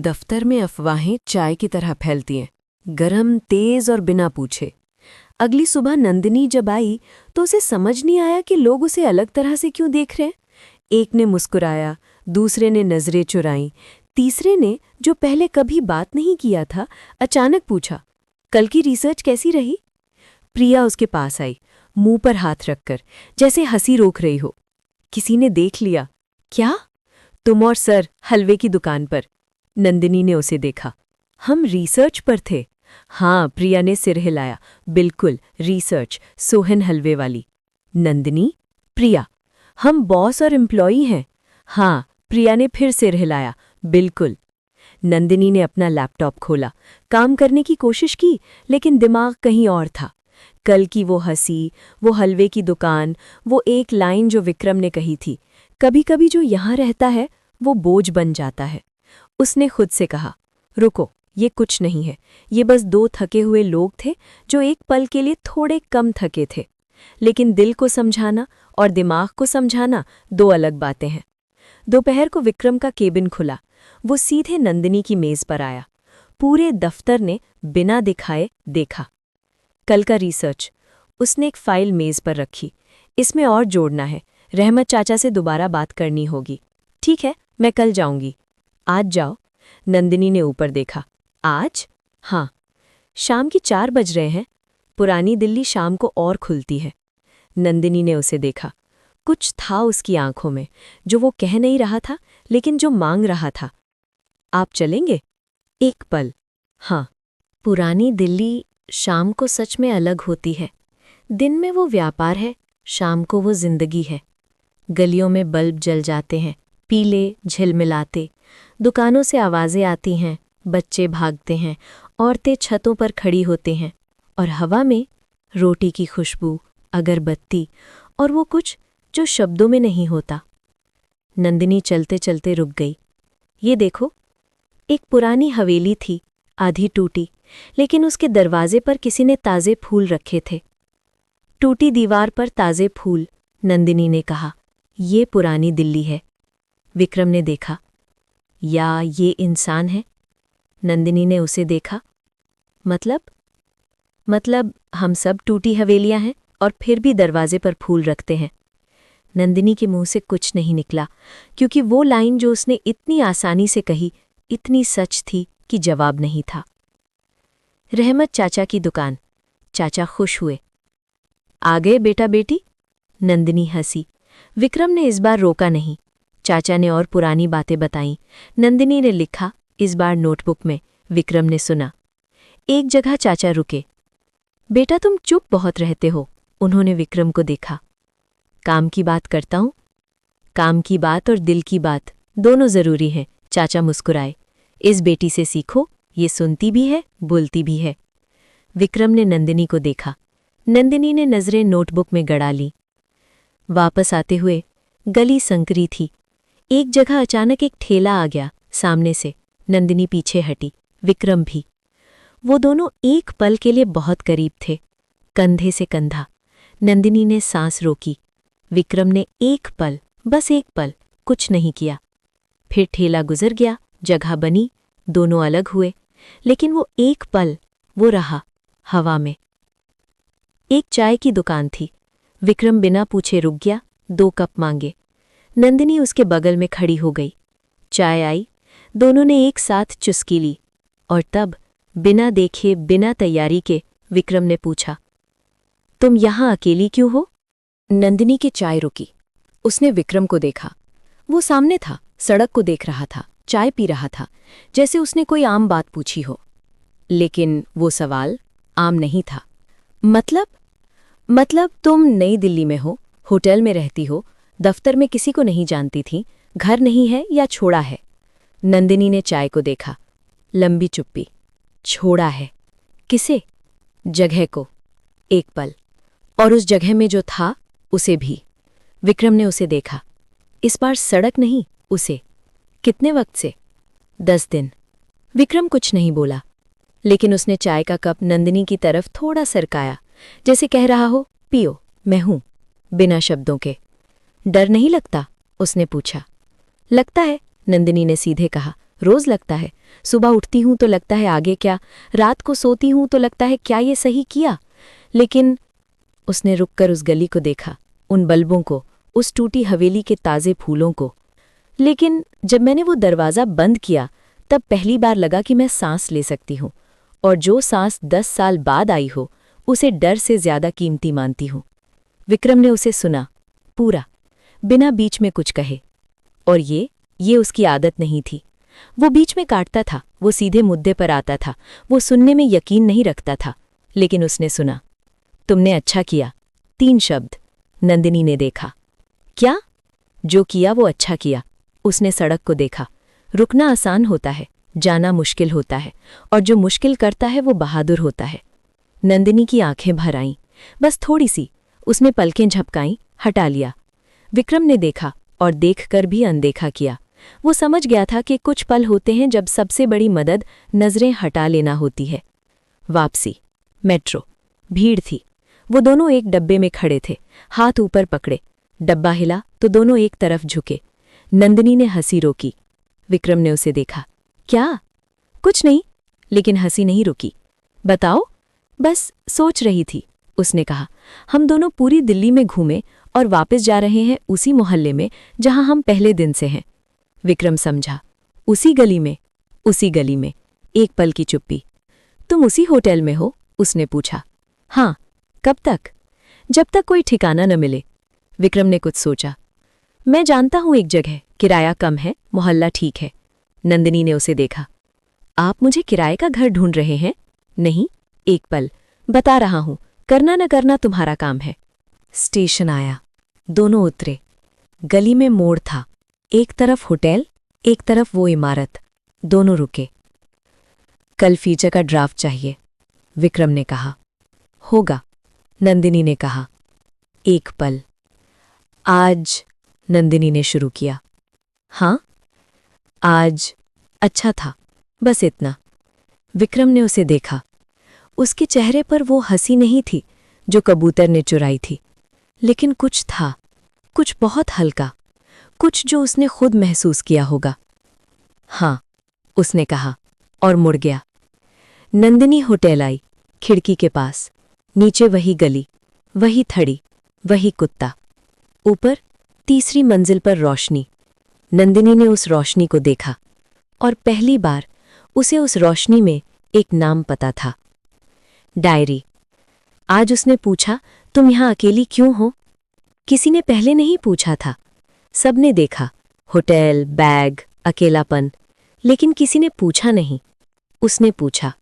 दफ्तर में अफवाहें चाय की तरह फैलती हैं, गरम, तेज और बिना पूछे। अगली सुबह नंदिनी जब आई तो उसे समझ नहीं आया कि लोग उसे अलग तरह से क्यों देख रहे हैं। एक ने मुस्कुराया, दूसरे ने नजरें चुराईं, तीसरे ने, जो पहले कभी बात नहीं किया था, अचानक पूछा, कल की रिसर्च कैसी रही? प्रिया उसके पास आई, मुंह पर हाथ रखकर, जैसे हंसी रोक रही हो। किसी ने देख लिया। क्या? तुम और सर हलवे की दुकान पर। नंदिनी ने उसे देखा। हम रिसर्च पर थे। हाँ, प्रिया ने सिर हिलाया। बिल्कुल, रिसर्च, सोहन हलवे वाली। नंदिनी? प्रिया? हम बॉस और एम्प्लॉई हैं। हाँ, प्रिया ने फिर सिर हिलाया। बिल्कुल। नंदिनी ने अपना लैपटॉप खोला, काम करने की कोशिश की, लेकिन दिमाग कहीं और था। कल की वो हंसी, वो हलवे की दुकान, वो एक लाइन जो विक्रम ने कही थी, कभी कभी जो यहाँ रहता है वो बोझ बन जाता है। उसने खुद से कहा, रुको, ये कुछ नहीं है, ये बस दो थके हुए लोग थे जो एक पल के लिए थोड़े कम थके थे। लेकिन दिल को समझाना और दिमाग को समझाना दो अलग बातें हैं। दोपहर को विक्रम का केबिन खुला। वो सीधे नंदिनी की मेज पर आया। पूरे दफ्तर ने बिना दिखाए देखा। कल का रिसर्च। उसने एक फाइल मेज पर रखी। इसमें और जोड़ना है, रहमत चाचा से दोबारा बात करनी होगी। ठीक है, मैं कल जाऊंगी। आज जाओ? नंदिनी ने ऊपर देखा। आज? हाँ। शाम की 4 बज रहे हैं। पुरानी दिल्ली शाम को और खुलती है। नंदिनी ने उसे देखा। कुछ था उसकी आंखों में, जो वो कह नहीं रहा था, लेकिन जो मांग रहा था। आप चलेंगे? एक पल। हाँ। पुरानी दिल्ली शाम को सच में अलग होती है। दिन में वो व्यापार है, शाम को वो जिंदगी है। गलियों में बल्ब जल जाते हैं, पीले, झिलमिलाते। दुकानों से आवाज़ें आती हैं, बच्चे भागते हैं, औरतें छतों पर खड़ी होती हैं, और हवा में रोटी की खुशबू, अगरबत्ती और वो कुछ जो शब्दों में नहीं होता। नंदिनी चलते चलते रुक गई। ये देखो, एक पुरानी हवेली थी, आधी टूटी, लेकिन उसके दरवाजे पर किसी ने ताज़े फूल रखे थे। टूटी दीवार पर ताज़े फूल। नंदिनी ने कहा, ये पुरानी दिल्ली है। विक्रम ने देखा। या ये इंसान है? नंदिनी ने उसे देखा। मतलब हम सब टूटी हवेलियां हैं और फिर भी दरवाजे पर फूल रखते हैं। नंदिनी के मुंह से कुछ नहीं निकला, क्योंकि वो लाइन जो उसने इतनी आसानी से कही इतनी सच थी कि जवाब नहीं था। रहमत चाचा की दुकान। चाचा खुश हुए। आ गए बेटा बेटी? नंदिनी हंसी। विक्रम ने इस बार रोका नहीं। चाचा ने और पुरानी बातें बताईं। नंदिनी ने लिखा, इस बार नोटबुक में। विक्रम ने सुना। एक जगह चाचा रुके। बेटा तुम चुप बहुत रहते हो। उन्होंने विक्रम को देखा। काम की बात करता हूं। काम की बात और दिल की बात दोनों जरूरी हैं। चाचा मुस्कुराए। इस बेटी से सीखो, ये सुनती भी है, बोलती भी है। विक्रम ने नंदिनी को देखा। नंदिनी ने नजरें नोटबुक में गड़ा ली। वापस आते हुए गली संकरी थी। एक जगह अचानक एक ठेला आ गया सामने से। नंदिनी पीछे हटी, विक्रम भी। वो दोनों एक पल के लिए बहुत करीब थे, कंधे से कंधा। नंदिनी ने सांस रोकी। विक्रम ने एक पल, बस एक पल, कुछ नहीं किया। फिर ठेला गुजर गया, जगह बनी, दोनों अलग हुए, लेकिन वो एक पल, वो रहा, हवा में। एक चाय की दुकान थी। विक्रम बिना पूछे रुक गया, 2 कप मांगे। नंदिनी उसके बगल में खड़ी हो गई। चाय आई, दोनों ने एक साथ चुस्की ली, और तब बिना देखे, बिना तैयारी के, विक्रम ने पूछा, तुम यहां अकेली क्यों हो? नंदिनी की चाय रुकी। उसने विक्रम को देखा। वो सामने था, सड़क को देख रहा था, चाय पी रहा था, जैसे उसने कोई आम बात पूछी हो। लेकिन वो सवाल आम नहीं था। मतलब तुम नई दिल्ली में हो, होटल में रहती हो, दफ्तर में किसी को नहीं जानती थी, घर नहीं है या छोड़ा है? नंदिनी ने चाय को देखा। लंबी चुप्पी। छोड़ा है। किसे? जगह को। एक पल। और उस जगह में जो था, उसे भी। विक्रम ने उसे देखा। इस बार सड़क नहीं, उसे। कितने वक्त से? 10 दिन। विक्रम कुछ नहीं बोला, लेकिन उसने चाय का कप नंदिनी की तरफ थोड़ा सरकाया, जैसे कह रहा हो, पियो, मैं हूं, बिना शब्दों के। डर नहीं लगता? उसने पूछा। लगता है, नंदिनी ने सीधे कहा। रोज लगता है। सुबह उठती हूं तो लगता है आगे क्या, रात को सोती हूं तो लगता है क्या ये सही किया। लेकिन उसने रुककर उस गली को देखा, उन बल्बों को, उस टूटी हवेली के ताज़े फूलों को। लेकिन जब मैंने वो दरवाज़ा बंद किया तब पहली बार लगा कि मैं सांस ले सकती हूँ, और जो सांस 10 साल बाद आई हो उसे डर से ज़्यादा कीमती मानती हूँ। विक्रम ने उसे सुना, पूरा, बिना बीच में कुछ कहे। और ये उसकी आदत नहीं थी। वो बीच में काटता था, वो सीधे मुद्दे पर आता था, वो सुनने में यकीन नहीं रखता था। लेकिन उसने सुना, तुमने अच्छा किया। 3 शब्द। नंदिनी ने देखा। क्या? जो किया वो अच्छा किया। उसने सड़क को देखा। रुकना आसान होता है, जाना मुश्किल होता है, और जो मुश्किल करता है वो बहादुर होता है। नंदिनी की आंखें भर आईं, बस थोड़ी सी। उसने पलकें झपकाईं, हटा लिया। विक्रम ने देखा और देखकर भी अनदेखा किया। वो समझ गया था कि कुछ पल होते हैं जब सबसे बड़ी मदद नजरें हटा लेना होती है। वापसी, मेट्रो, भीड़ थी। वो दोनों एक डब्बे में खड़े थे, हाथ ऊपर पकड़े। डब्बा हिला तो दोनों एक तरफ झुके। नंदिनी ने हंसी रोकी। विक्रम ने उसे देखा। क्या? कुछ नहीं। लेकिन हंसी नहीं रुकी। बताओ। बस सोच रही थी, उसने कहा। हम दोनों पूरी दिल्ली में घूमे और वापस जा रहे हैं उसी मोहल्ले में जहां हम पहले दिन से हैं। विक्रम समझा। उसी गली में, उसी गली में। एक पल की चुप्पी। तुम उसी होटल में हो? उसने पूछा। हाँ। कब तक? जब तक कोई ठिकाना न मिले। विक्रम ने कुछ सोचा। मैं जानता हूं एक जगह, किराया कम है, मोहल्ला ठीक है। नंदिनी ने उसे देखा। आप मुझे किराए का घर ढूंढ रहे हैं? नहीं। एक पल। बता रहा हूं, करना न करना तुम्हारा काम है। स्टेशन आया। दोनों उतरे। गली में मोड़ था। एक तरफ होटल, एक तरफ वो इमारत। दोनों रुके। कल फीचर का ड्राफ्ट चाहिए, विक्रम ने कहा। होगा, नंदिनी ने कहा। एक पल। आज, नंदिनी ने शुरू किया। हाँ, आज अच्छा था, बस इतना। विक्रम ने उसे देखा। उसके चेहरे पर वो हंसी नहीं थी जो कबूतर ने चुराई थी, लेकिन कुछ था, कुछ बहुत हल्का, कुछ जो उसने खुद महसूस किया होगा। हाँ, उसने कहा और मुड़ गया। नंदिनी होटल आई, खिड़की के पास। नीचे वही गली, वही थड़ी, वही कुत्ता। ऊपर तीसरी मंजिल पर रोशनी। नंदिनी ने उस रोशनी को देखा, और पहली बार उसे उस रोशनी में एक नाम पता था। डायरी। आज उसने पूछा, तुम यहां अकेली क्यों हो? किसी ने पहले नहीं पूछा था। सबने देखा, होटल, बैग, अकेलापन, लेकिन किसी ने पूछा नहीं। उसने पूछा,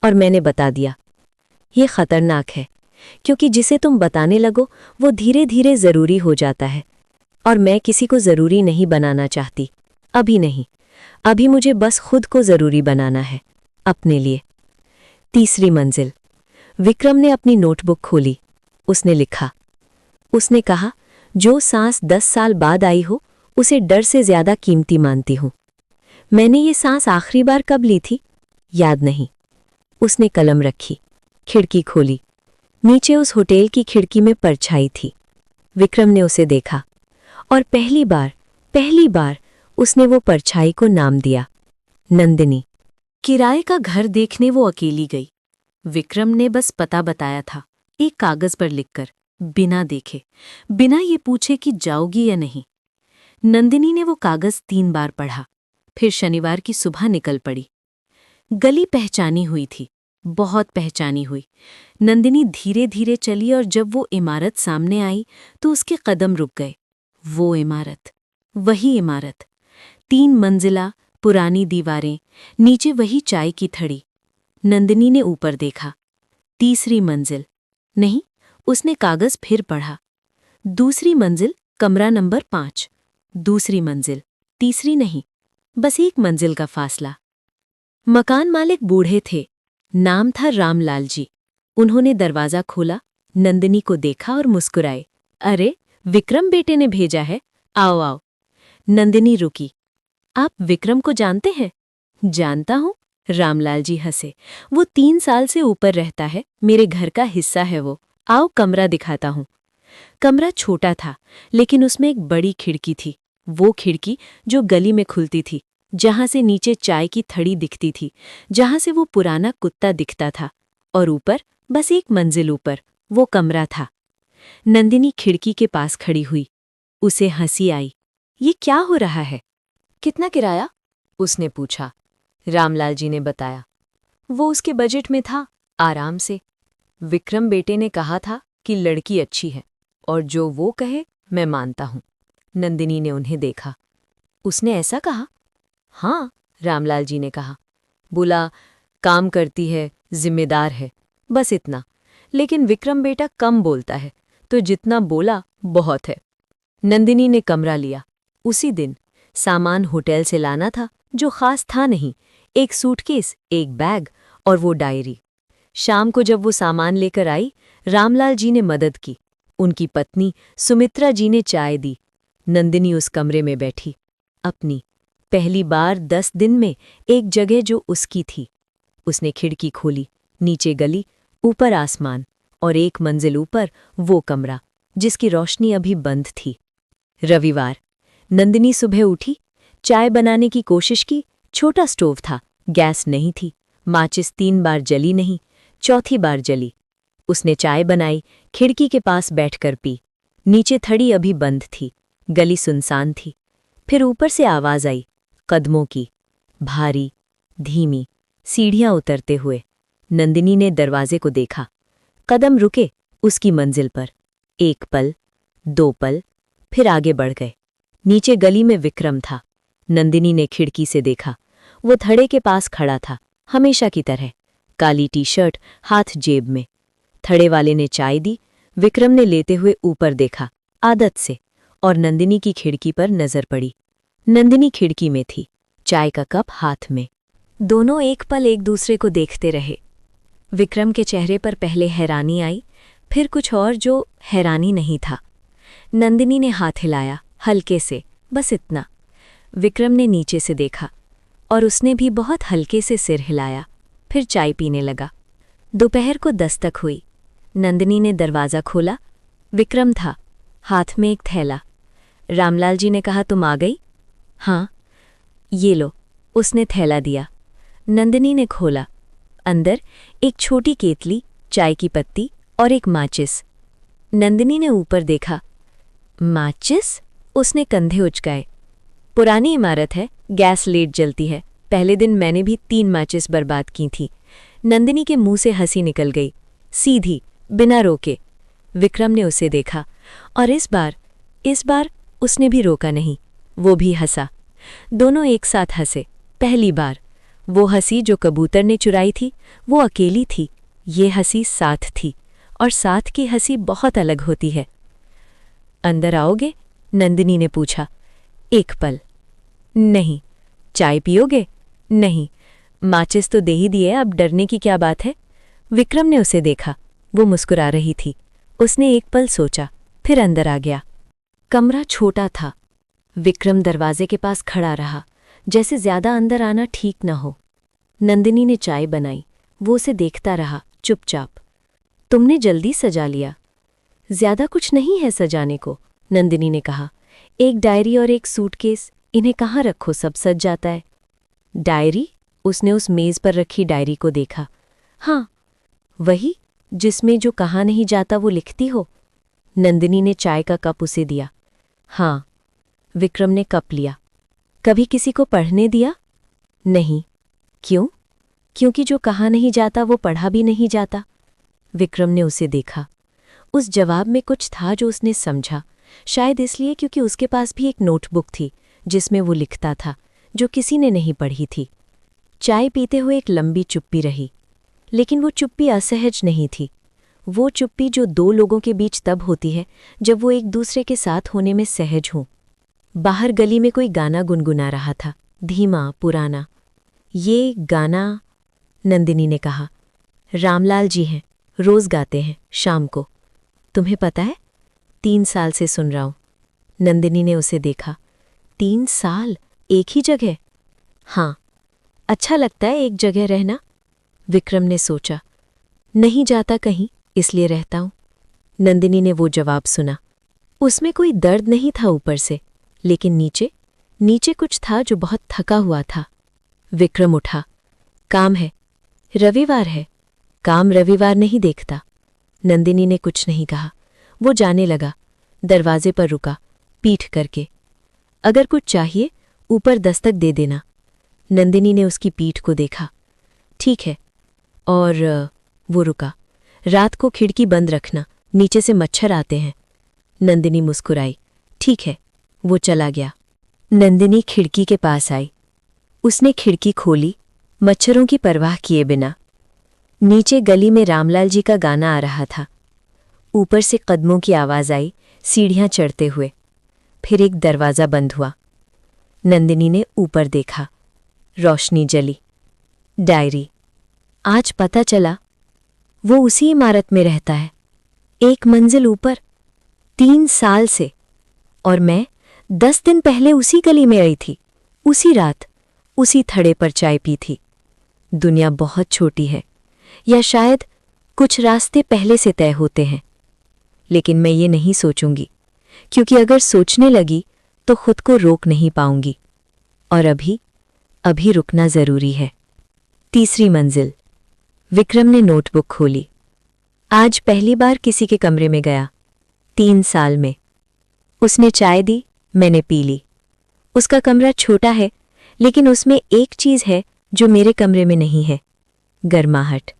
और मैंने बता दिया। ये खतरनाक है, क्योंकि जिसे तुम बताने लगो वो धीरे धीरे ज़रूरी हो जाता है, और मैं किसी को ज़रूरी नहीं बनाना चाहती। अभी नहीं। अभी मुझे बस खुद को ज़रूरी बनाना है, अपने लिए। तीसरी मंजिल। विक्रम ने अपनी नोटबुक खोली। उसने लिखा। उसने कहा, जो सांस 10 साल बाद आई हो उसे डर से ज़्यादा कीमती मानती हूँ। मैंने ये सांस आखिरी बार कब ली थी? याद नहीं। उसने कलम रखी, खिड़की खोली। नीचे उस होटल की खिड़की में परछाई थी। विक्रम ने उसे देखा, और पहली बार उसने वो परछाई को नाम दिया, नंदिनी। किराए का घर देखने वो अकेली गई। विक्रम ने बस पता बताया था, एक कागज पर लिखकर, बिना देखे, बिना ये पूछे कि जाओगी या नहीं। नंदिनी ने वो कागज 3 बार पढ़ा, फिर शनिवार की सुबह निकल पड़ी। गली पहचानी हुई थी, बहुत पहचानी हुई। नंदिनी धीरे धीरे चली, और जब वो इमारत सामने आई तो उसके कदम रुक गए। वो इमारत, वही इमारत, 3 मंजिला, पुरानी दीवारें, नीचे वही चाय की थड़ी। नंदिनी ने ऊपर देखा। तीसरी मंजिल। नहीं, उसने कागज फिर पढ़ा। दूसरी मंजिल, कमरा नंबर 5। दूसरी मंजिल, तीसरी नहीं, बस 1 मंजिल का फासला। मकान मालिक बूढ़े थे। नाम था रामलाल जी। उन्होंने दरवाज़ा खोला, नंदिनी को देखा और मुस्कुराए। अरे, विक्रम बेटे ने भेजा है, आओ आओ। नंदिनी रुकी। आप विक्रम को जानते हैं? जानता हूँ, रामलाल जी हंसे। वो 3 साल से ऊपर रहता है, मेरे घर का हिस्सा है वो। आओ कमरा दिखाता हूँ। कमरा छोटा था, लेकिन उसमें एक बड़ी खिड़की थी, वो खिड़की जो गली में खुलती थी। जहां से नीचे चाय की थड़ी दिखती थी, जहां से वो पुराना कुत्ता दिखता था, और ऊपर, बस एक मंजिल ऊपर, वो कमरा था। नंदिनी खिड़की के पास खड़ी हुई। उसे हंसी आई। ये क्या हो रहा है? कितना किराया? उसने पूछा। रामलाल जी ने बताया। वो उसके बजट में था, आराम से। विक्रम बेटे ने कहा था कि लड़की अच्छी है, और जो वो कहे मैं मानता हूं। नंदिनी ने उन्हें देखा। उसने ऐसा कहा? हाँ, रामलाल जी ने कहा। बोला, काम करती है, जिम्मेदार है, बस इतना। लेकिन विक्रम बेटा कम बोलता है, तो जितना बोला बहुत है। नंदिनी ने कमरा लिया। उसी दिन सामान होटल से लाना था, जो खास था नहीं। एक सूटकेस, एक बैग और वो डायरी। शाम को जब वो सामान लेकर आई, रामलाल जी ने मदद की। उनकी पत्नी सुमित्रा जी ने चाय दी। नंदिनी उस कमरे में बैठी, अपनी पहली बार 10 दिन में एक जगह जो उसकी थी। उसने खिड़की खोली। नीचे गली, ऊपर आसमान, और एक मंजिल ऊपर वो कमरा जिसकी रोशनी अभी बंद थी। रविवार। नंदिनी सुबह उठी, चाय बनाने की कोशिश की। छोटा स्टोव था, गैस नहीं थी। माचिस 3 बार जली नहीं, चौथी बार जली। उसने चाय बनाई, खिड़की के पास बैठकर पी। नीचे थड़ी अभी बंद थी, गली सुनसान थी। फिर ऊपर से आवाज आई, कदमों की, भारी, धीमी, सीढ़ियां उतरते हुए। नंदिनी ने दरवाजे को देखा। कदम रुके उसकी मंजिल पर। 1 पल, 2 पल, फिर आगे बढ़ गए। नीचे गली में विक्रम था। नंदिनी ने खिड़की से देखा। वो थड़े के पास खड़ा था, हमेशा की तरह, काली टी-शर्ट, हाथ जेब में। थड़े वाले ने चाय दी। विक्रम ने लेते हुए ऊपर देखा, आदत से, और नंदिनी की खिड़की पर नजर पड़ी। नंदिनी खिड़की में थी, चाय का कप हाथ में। दोनों एक पल एक दूसरे को देखते रहे। विक्रम के चेहरे पर पहले हैरानी आई, फिर कुछ और जो हैरानी नहीं था। नंदिनी ने हाथ हिलाया, हल्के से, बस इतना। विक्रम ने नीचे से देखा, और उसने भी बहुत हल्के से सिर हिलाया, फिर चाय पीने लगा। दोपहर को दस्तक हुई। नंदिनी ने दरवाज़ा खोला। विक्रम था, हाथ में एक थैला। रामलाल जी ने कहा, तुम आ गई? हाँ। ये लो, उसने थैला दिया। नंदिनी ने खोला। अंदर एक छोटी केतली, चाय की पत्ती और एक माचिस। नंदिनी ने ऊपर देखा। माचिस? उसने कंधे उचकाए। पुरानी इमारत है, गैस लेट जलती है। पहले दिन मैंने भी 3 माचिस बर्बाद की थी। नंदिनी के मुंह से हंसी निकल गई, सीधी, बिना रोके। विक्रम ने उसे देखा, और इस बार उसने भी रोका नहीं। वो भी हंसा। दोनों एक साथ हंसे, पहली बार। वो हंसी जो कबूतर ने चुराई थी, वो अकेली थी। ये हंसी साथ थी, और साथ की हंसी बहुत अलग होती है। अंदर आओगे? नंदिनी ने पूछा। 1 पल। नहीं। चाय पियोगे? नहीं। माचिस तो दे ही दिए, अब डरने की क्या बात है? विक्रम ने उसे देखा। वो मुस्कुरा रही थी। उसने 1 पल सोचा, फिर अंदर आ गया। कमरा छोटा था। विक्रम दरवाजे के पास खड़ा रहा, जैसे ज्यादा अंदर आना ठीक न हो। नंदिनी ने चाय बनाई। वो उसे देखता रहा, चुपचाप। तुमने जल्दी सजा लिया। ज्यादा कुछ नहीं है सजाने को, नंदिनी ने कहा। एक डायरी और एक सूटकेस, इन्हें कहाँ रखो, सब सज जाता है। डायरी? उसने उस मेज पर रखी डायरी को देखा। हाँ, वही जिसमें जो कहा नहीं जाता वो लिखती हो। नंदिनी ने चाय का कप उसे दिया। हाँ। विक्रम ने कप लिया। कभी किसी को पढ़ने दिया? नहीं। क्यों? क्योंकि जो कहा नहीं जाता वो पढ़ा भी नहीं जाता। विक्रम ने उसे देखा। उस जवाब में कुछ था जो उसने समझा, शायद इसलिए क्योंकि उसके पास भी एक नोटबुक थी जिसमें वो लिखता था, जो किसी ने नहीं पढ़ी थी। चाय पीते हुए एक लंबी चुप्पी रही, लेकिन वो चुप्पी असहज नहीं थी। वो चुप्पी जो 2 लोगों के बीच तब होती है जब वो एक दूसरे के साथ होने में सहज हों। बाहर गली में कोई गाना गुनगुना रहा था, धीमा, पुराना। ये गाना? नंदिनी ने कहा। रामलाल जी हैं, रोज गाते हैं शाम को। तुम्हें पता है? 3 साल से सुन रहा हूं। नंदिनी ने उसे देखा। 3 साल? एक ही जगह? हाँ। अच्छा लगता है एक जगह रहना? विक्रम ने सोचा। नहीं जाता कहीं, इसलिए रहता हूं। नंदिनी ने वो जवाब सुना। उसमें कोई दर्द नहीं था ऊपर से, लेकिन नीचे नीचे कुछ था जो बहुत थका हुआ था। विक्रम उठा। काम है, रविवार है, काम रविवार नहीं देखता। नंदिनी ने कुछ नहीं कहा। वो जाने लगा। दरवाजे पर रुका, पीठ करके। अगर कुछ चाहिए ऊपर दस्तक दे देना। नंदिनी ने उसकी पीठ को देखा। ठीक है। और वो रुका। रात को खिड़की बंद रखना, नीचे से मच्छर आते हैं। नंदिनी मुस्कुराई। ठीक है। वो चला गया। नंदिनी खिड़की के पास आई। उसने खिड़की खोली, मच्छरों की परवाह किए बिना। नीचे गली में रामलाल जी का गाना आ रहा था। ऊपर से कदमों की आवाज़ आई, सीढ़ियां चढ़ते हुए। फिर एक दरवाज़ा बंद हुआ। नंदिनी ने ऊपर देखा। रोशनी जली। डायरी। आज पता चला वो उसी इमारत में रहता है, एक मंजिल ऊपर, 3 साल से। और मैं 10 दिन पहले उसी गली में आई थी, उसी रात, उसी थड़े पर चाय पी थी। दुनिया बहुत छोटी है, या शायद कुछ रास्ते पहले से तय होते हैं। लेकिन मैं ये नहीं सोचूंगी, क्योंकि अगर सोचने लगी तो खुद को रोक नहीं पाऊंगी। और अभी रुकना जरूरी है। तीसरी मंजिल। विक्रम ने नोटबुक खोली। आज पहली बार किसी के कमरे में गया, 3 साल में। उसने चाय दी, मैंने पी ली। उसका कमरा छोटा है, लेकिन उसमें एक चीज़ है जो मेरे कमरे में नहीं है, गर्माहट।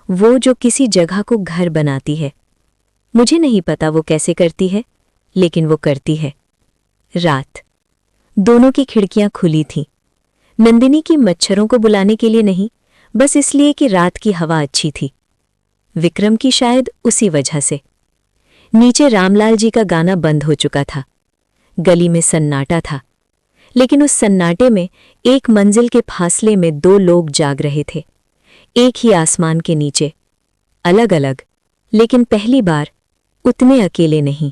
वो जो किसी जगह को घर बनाती है। मुझे नहीं पता वो कैसे करती है, लेकिन वो करती है। रात। दोनों की खिड़कियां खुली थीं। नंदिनी की मच्छरों को बुलाने के लिए नहीं, बस इसलिए कि रात की हवा अच्छी थी। विक्रम की शायद उसी वजह से। नीचे रामलाल जी का गाना बंद हो चुका था। गली में सन्नाटा था, लेकिन उस सन्नाटे में एक मंजिल के फासले में 2 लोग जाग रहे थे, एक ही आसमान के नीचे, अलग अलग, लेकिन पहली बार उतने अकेले नहीं।